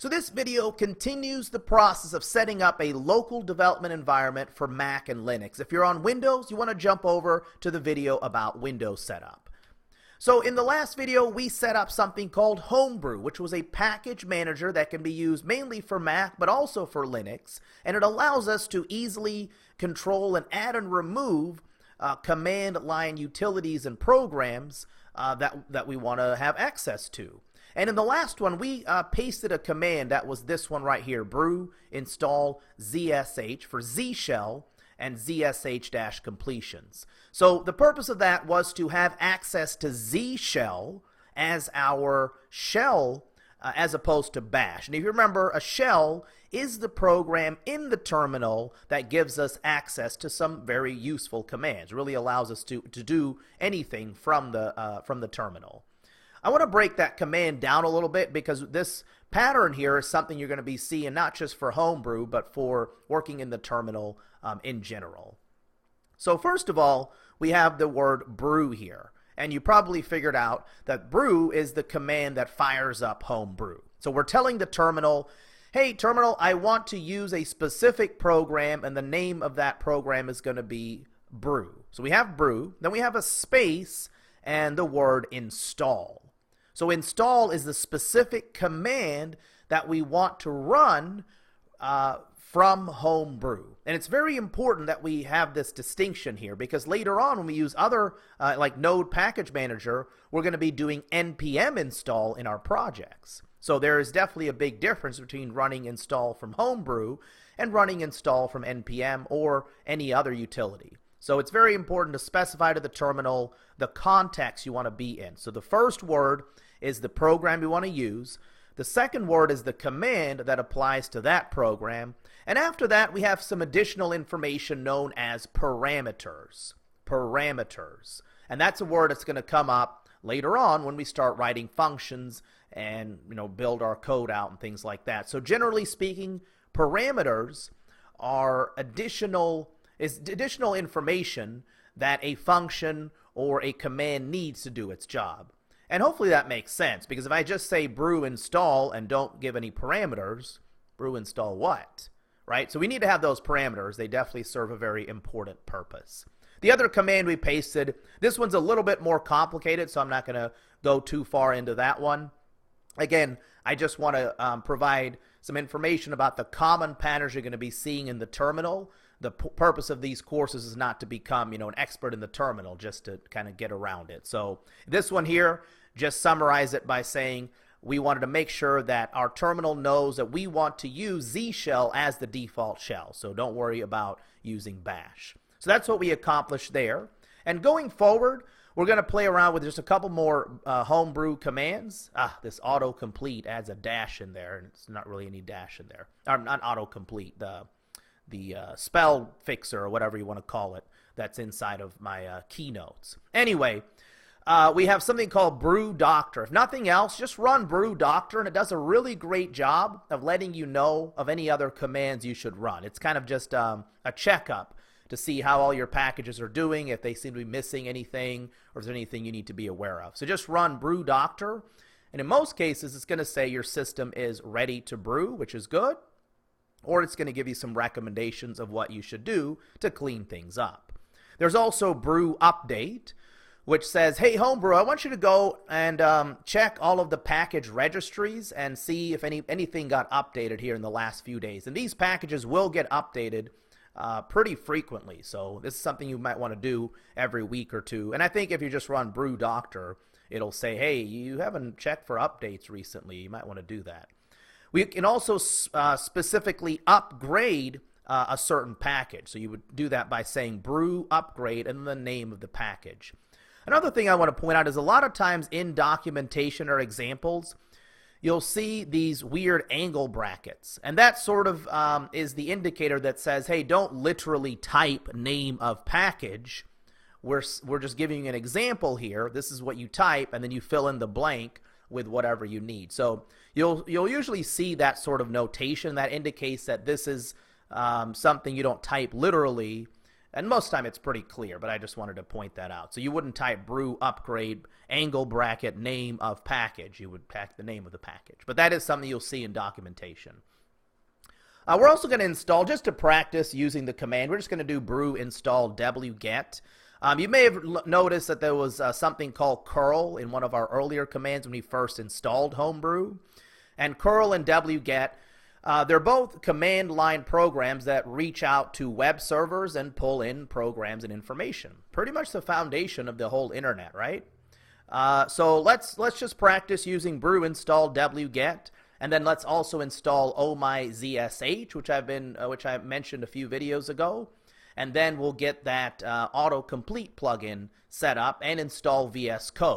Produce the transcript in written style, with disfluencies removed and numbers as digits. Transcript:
So this video continues the process of setting up a local development environment for Mac and Linux. If you're on Windows, you want to jump over to the video about Windows setup. So in the last video, we set up something called Homebrew, which was a package manager that can be used mainly for Mac, but also for Linux. And it allows us to easily control and add and remove command line utilities and programs that we want to have access to. And in the last one, we pasted a command that was this one right here, brew install ZSH for Z shell and ZSH-completions. So the purpose of that was to have access to Z shell as our shell as opposed to bash. And if you remember, a shell is the program in the terminal that gives us access to some very useful commands. It really allows us to do anything from the terminal. I want to break that command down a little bit because this pattern here is something you're going to be seeing not just for Homebrew, but for working in the terminal in general. So first of all, we have the word brew here. And you probably figured out that brew is the command that fires up Homebrew. So we're telling the terminal, hey, terminal, I want to use a specific program, and the name of that program is going to be brew. So we have brew, then we have a space, and the word install. So install is the specific command that we want to run from Homebrew. And it's very important that we have this distinction here because later on when we use other like Node Package Manager, we're going to be doing npm install in our projects. So there is definitely a big difference between running install from Homebrew and running install from npm or any other utility. So it's very important to specify to the terminal the context you want to be in. So the first word is the program you want to use. The second word is the command that applies to that program. And after that, we have some additional information known as parameters. Parameters. And that's a word that's going to come up later on when we start writing functions and build our code out and things like that. So generally speaking, parameters are additional information that a function or a command needs to do its job. And hopefully that makes sense, because if I just say brew install and don't give any parameters, brew install what? Right? So we need to have those parameters. They definitely serve a very important purpose. The other command we pasted, this one's a little bit more complicated, so I'm not going to go too far into that one. Again, I just want to provide some information about the common patterns you're going to be seeing in the terminal. The purpose of these courses is not to become, an expert in the terminal, just to kind of get around it. So this one here, just summarize it by saying we wanted to make sure that our terminal knows that we want to use Z shell as the default shell. So don't worry about using bash. So that's what we accomplished there. And going forward, we're going to play around with just a couple more Homebrew commands. This autocomplete adds a dash in there, and it's not really any dash in there. Or not autocomplete, the spell fixer or whatever you want to call it that's inside of my keynotes. Anyway, we have something called brew doctor. If nothing else, just run brew doctor, and it does a really great job of letting you know of any other commands you should run. It's kind of just a checkup to see how all your packages are doing, if they seem to be missing anything, or if there's anything you need to be aware of. So just run brew doctor, and in most cases, it's going to say your system is ready to brew, which is good, or it's going to give you some recommendations of what you should do to clean things up. There's also brew update, which says, hey, Homebrew, I want you to go and check all of the package registries and see if anything got updated here in the last few days. And these packages will get updated pretty frequently. So this is something you might want to do every week or two. And I think if you just run brew doctor, it'll say, hey, you haven't checked for updates recently. You might want to do that. We can also specifically upgrade a certain package. So you would do that by saying brew upgrade and the name of the package. Another thing I want to point out is a lot of times in documentation or examples, you'll see these weird angle brackets. And that sort of is the indicator that says, hey, don't literally type name of package. We're just giving you an example here. This is what you type, and then you fill in the blank with whatever you need. So you'll usually see that sort of notation that indicates that this is something you don't type literally And most time it's pretty clear, but I just wanted to point that out. So you wouldn't type brew upgrade angle bracket name of package. You would pack the name of the package. But that is something you'll see in documentation. We're also going to install, just to practice using the command, we're just going to do brew install wget. You may have noticed that there was something called curl in one of our earlier commands when we first installed Homebrew. And curl and wget, they're both command line programs that reach out to web servers and pull in programs and information. Pretty much the foundation of the whole internet, right? So let's just practice using brew install wget, and then let's also install omyzsh, which I mentioned a few videos ago, and then we'll get that autocomplete plugin set up and install VS Code.